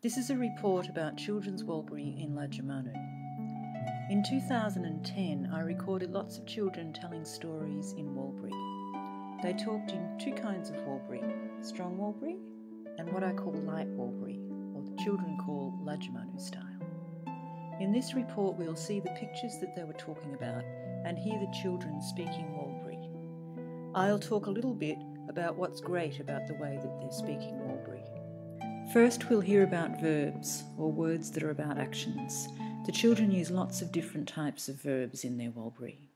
This is a report about children's Warlpiri in Lajamanu. In 2010, I recorded lots of children telling stories in Warlpiri. They talked in two kinds of Warlpiri, strong Warlpiri and what I call light Warlpiri, or the children call Lajamanu style. In this report we'll see the pictures that they were talking about and hear the children speaking Warlpiri. I'll talk a little bit about what's great about the way that they're speaking Warlpiri. First, we'll hear about verbs, or words that are about actions. The children use lots of different types of verbs in their Warlpiri.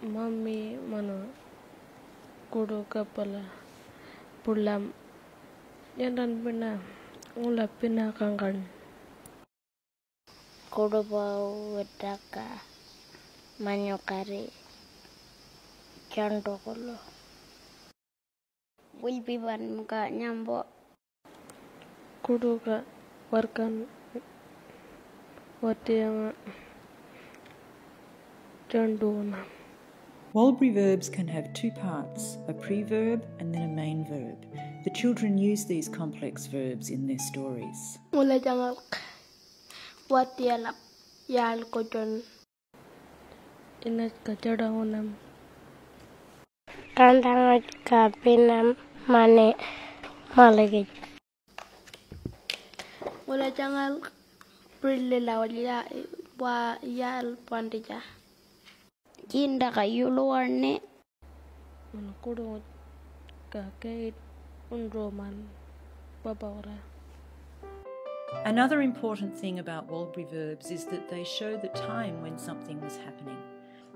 Mami mana kudu kapala pulam yandan pina ula pina kangan kudu bau wedaka manyokari chandokolo will be one ka nyambo kudu ka warkan watiang chandona. Warlpiri verbs can have two parts, a preverb and then a main verb. The children use these complex verbs in their stories. Lajamanu watialap yal kojon inat kachadahonam kandangat kapinam mane malagit. Lajamanu prilila wa yal pandija. Jinda kayuluarne kudu kakait unroman babawra. Another important thing about Warlpiri verbs is that they show the time when something was happening.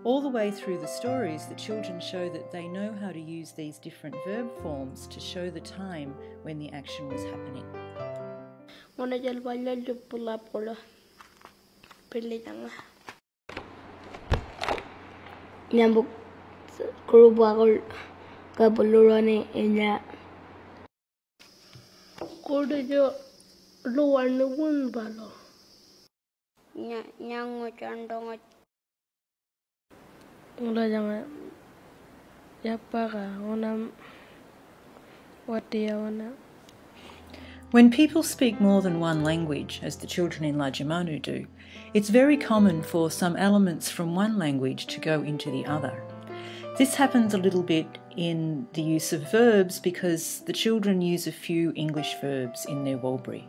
All the way through the stories, the children show that they know how to use these different verb forms to show the time when the action was happening. Nyambuk kurubakul kabulurane enya kudujo luwan wun balo nyango chandongo ula jangan yapaka onam watia wana. When people speak more than one language, as the children in Lajamanu do, it's very common for some elements from one language to go into the other. This happens a little bit in the use of verbs because the children use a few English verbs in their Warlpiri.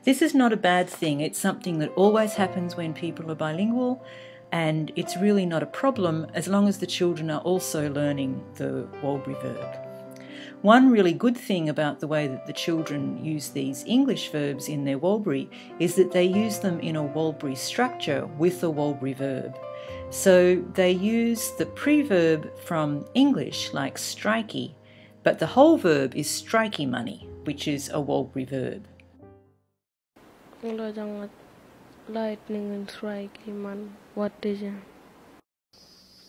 This is not a bad thing, it's something that always happens when people are bilingual, and it's really not a problem as long as the children are also learning the Warlpiri verb. One really good thing about the way that the children use these English verbs in their Warlpiri is that they use them in a Warlpiri structure with a Warlpiri verb. So they use the preverb from English, like strikey, but the whole verb is strikey money, which is a Warlpiri verb. Lightning and strikey man, what is it?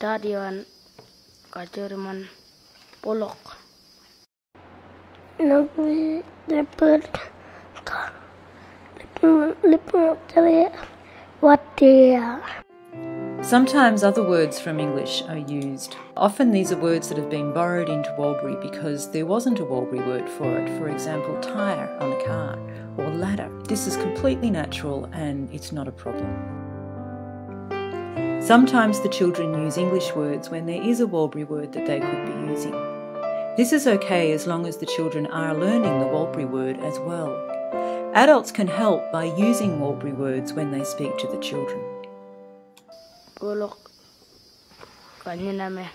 Tadian kajeriman polok. Sometimes other words from English are used. Often these are words that have been borrowed into Warlpiri because there wasn't a Warlpiri word for it. For example, tyre on a car or ladder. This is completely natural and it's not a problem. Sometimes the children use English words when there is a Warlpiri word that they could be using. This is okay as long as the children are learning the Warlpiri word as well. Adults can help by using Warlpiri words when they speak to the children. Golok kanyiname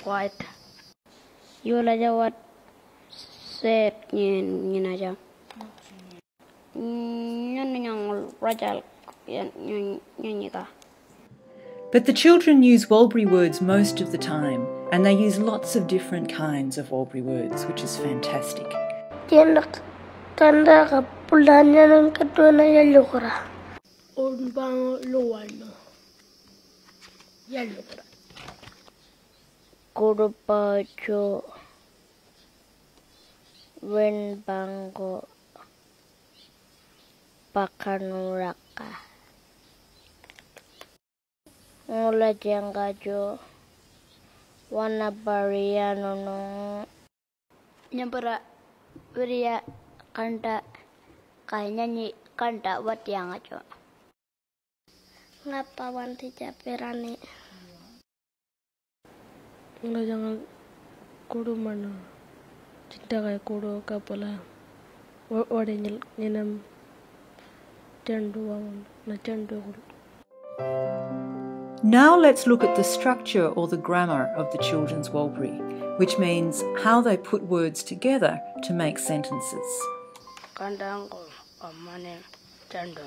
white. Yola jawat set nyinaja. Nyanyang rajal nyanyika. But the children use Warlpiri words most of the time, and they use lots of different kinds of Warlpiri words, which is fantastic. Kurupacho Wenbango Pakanuraka Ngula Jangajo Wanabariano Nyambara Viria Kanta Kainani Kanta what young at you. Ngapa wanti Japerani Lajamanu kudu mana cinta kaya kudu kapala orang nyenam candu wangun na candu. Now let's look at the structure or the grammar of the children's Warlpiri, which means how they put words together to make sentences. Kandango amane candu.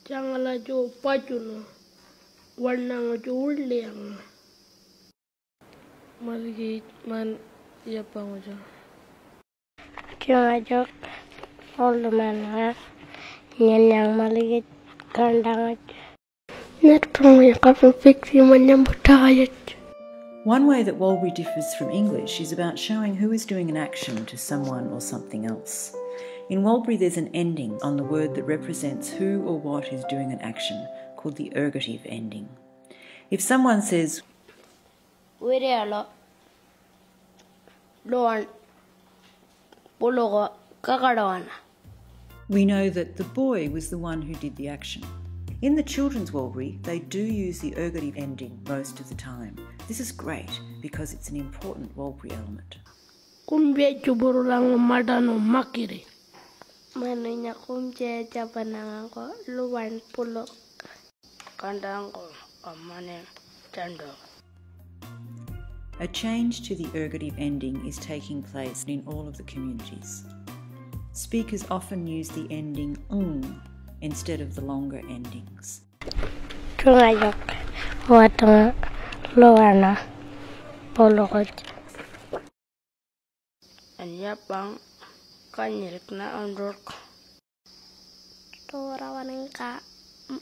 Jangala jo pajuno warna jo uliang. Maligi man yapang jo. Jok all the man yang maligi kandang. One way that Warlpiri differs from English is about showing who is doing an action to someone or something else. In Warlpiri there's an ending on the word that represents who or what is doing an action, called the ergative ending. If someone says, We know that the boy was the one who did the action. In the children's Warlpiri, they do use the ergative ending most of the time. This is great because it's an important Warlpiri element. Kumbe chuburulang madano makiri. Manunya kumje japanango luwan pulok. Kandango amane candu. A change to the ergative ending is taking place in all of the communities. Speakers often use the ending instead of the longer endings. Tungayok watang luwana polokot. Anyapang kanyirik na ondok. Torawaning ka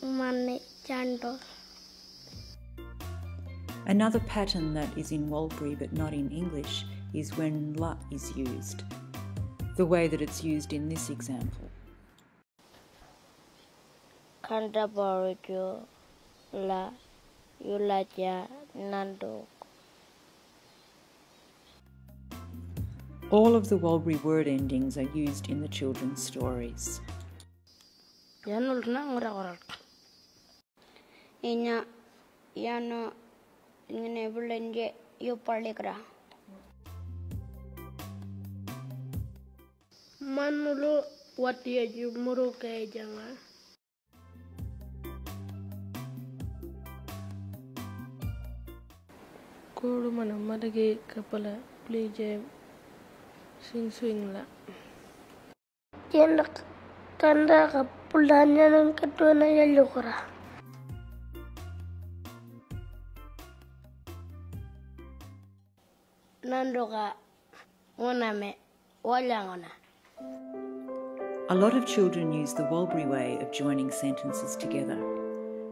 mane chando. Another pattern that is in Warlpiri but not in English is when la is used, the way that it's used in this example. Kanda barujo la yulaja nando. All of the Warlpiri word endings are used in the children's stories. Yanul na ngora. Inya yano ngenebulenge yo palikra. Manulu wati aju muru kaya jangan. Kudu mana madagi kapala play jam swing la. Jenak kanda kapulanya nang kedua ya lukra. Nandoka ngoname walangona. A lot of children use the Warlpiri way of joining sentences together,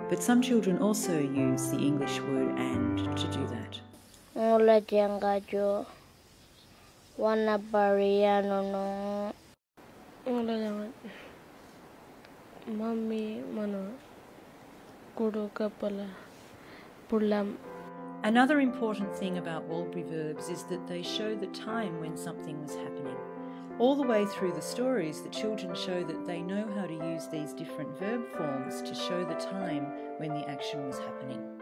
but some children also use the English word and to do that. Ngola jangajo wana bariano no. Ngola jangan. Mami mana kudu kapala pulam. Another important thing about Warlpiri verbs is that they show the time when something was happening. All the way through the stories, the children show that they know how to use these different verb forms to show the time when the action was happening.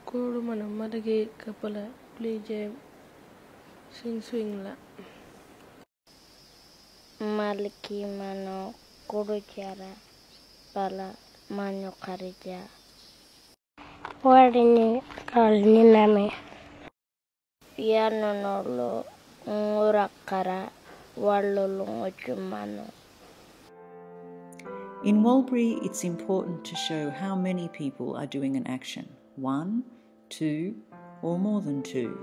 Kudu mana madagi kapala play jam swing la. Maliki mano kudu cara pala manyo karija. Warini kalni name. Yano nolo ngurakara walolongojumano. In Warlpiri, it's important to show how many people are doing an action. 1, 2, or more than 2.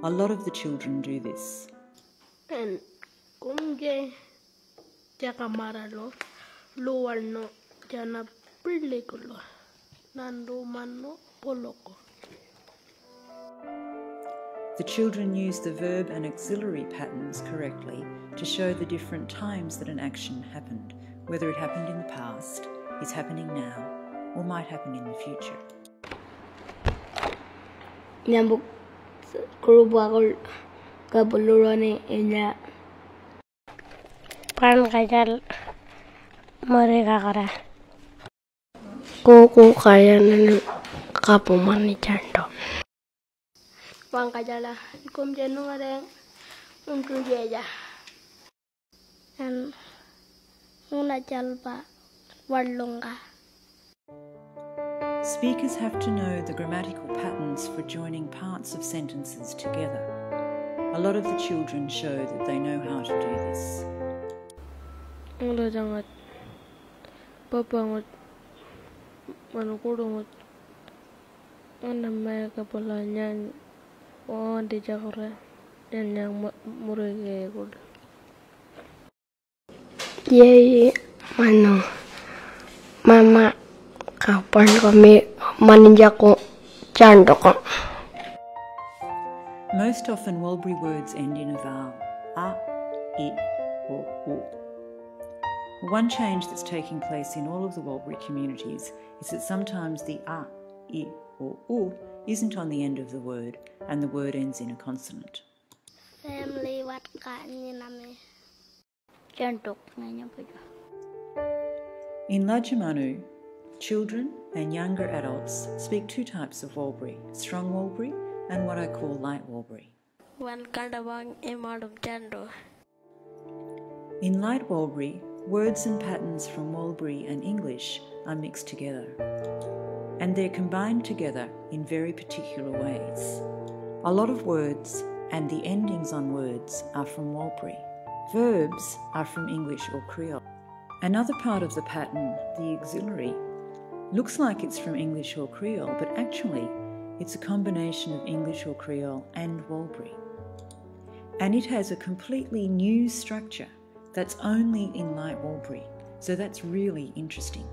A lot of the children do this. And kumje jakamaralo luwarno jana pilikulo nando mano poloko. The children use the verb and auxiliary patterns correctly to show the different times that an action happened, whether it happened in the past, is happening now, or might happen in the future. Nyambuk kurubakul kabulurani inya pan kajal mereka kara kuku kaya nene kapumani canto pan kajala kum jenu ngareng untuk jeja dan una jalpa warlunga. Speakers have to know the grammatical patterns for joining parts of sentences together. A lot of the children show that they know how to do this. Udah jangan babangot manukudungot anamaya kapalanya di Jakarta dan yang murege gud. Yei mano mama kapan kami maninjaku candok. Most often Warlpiri words end in a vowel, a, I, or u. One change that's taking place in all of the Warlpiri communities is that sometimes the a, I, or u isn't on the end of the word and the word ends in a consonant. Family wat kani name candok nanya puja. In Lajamanu, children and younger adults speak two types of Warlpiri, strong Warlpiri and what I call light Warlpiri. One kandabang emadum chando. In light Warlpiri, words and patterns from Warlpiri and English are mixed together, and they're combined together in very particular ways. A lot of words and the endings on words are from Warlpiri. Verbs are from English or Creole. Another part of the pattern, the auxiliary, looks like it's from English or Creole, but actually it's a combination of English or Creole and Warlpiri. And it has a completely new structure that's only in light Warlpiri, so that's really interesting.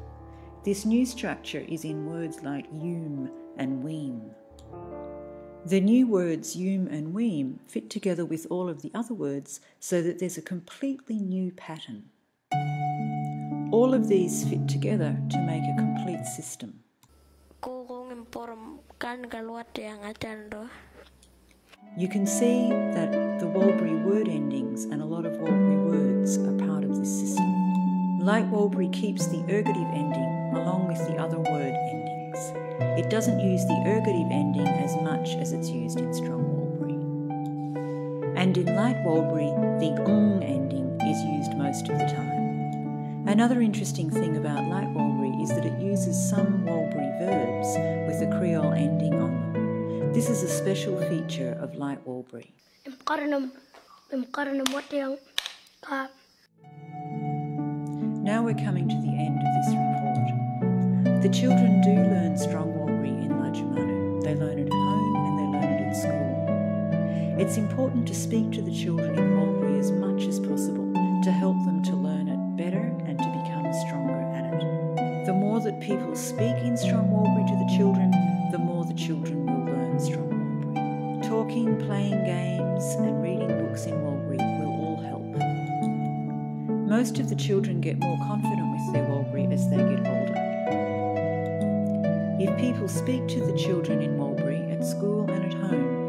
This new structure is in words like yoom and weem. The new words yoom and weem fit together with all of the other words so that there's a completely new pattern. All of these fit together to make a complete system. You can see that the Warlpiri word endings and a lot of Warlpiri words are part of this system. Light Warlpiri keeps the ergative ending along with the other word endings. It doesn't use the ergative ending as much as it's used in strong Warlpiri. And in light Warlpiri, the ng ending is used most of the time. Another interesting thing about light Warlpiri is that it uses some Warlpiri verbs with a Creole ending on them. This is a special feature of light Warlpiri. Now we're coming to the end of this report. The children do learn strong Warlpiri in Lajamanu. They learn it at home and they learn it at school. It's important to speak to the children in Warlpiri as much as possible to help them to learn it better and to become stronger at it. The more that people speak in strong Warlpiri to the children, the more the children will learn strong Warlpiri. Talking, playing games and reading books in Warlpiri will all help. Most of the children get more confident with their Warlpiri as they get older. If people speak to the children in Warlpiri at school and at home,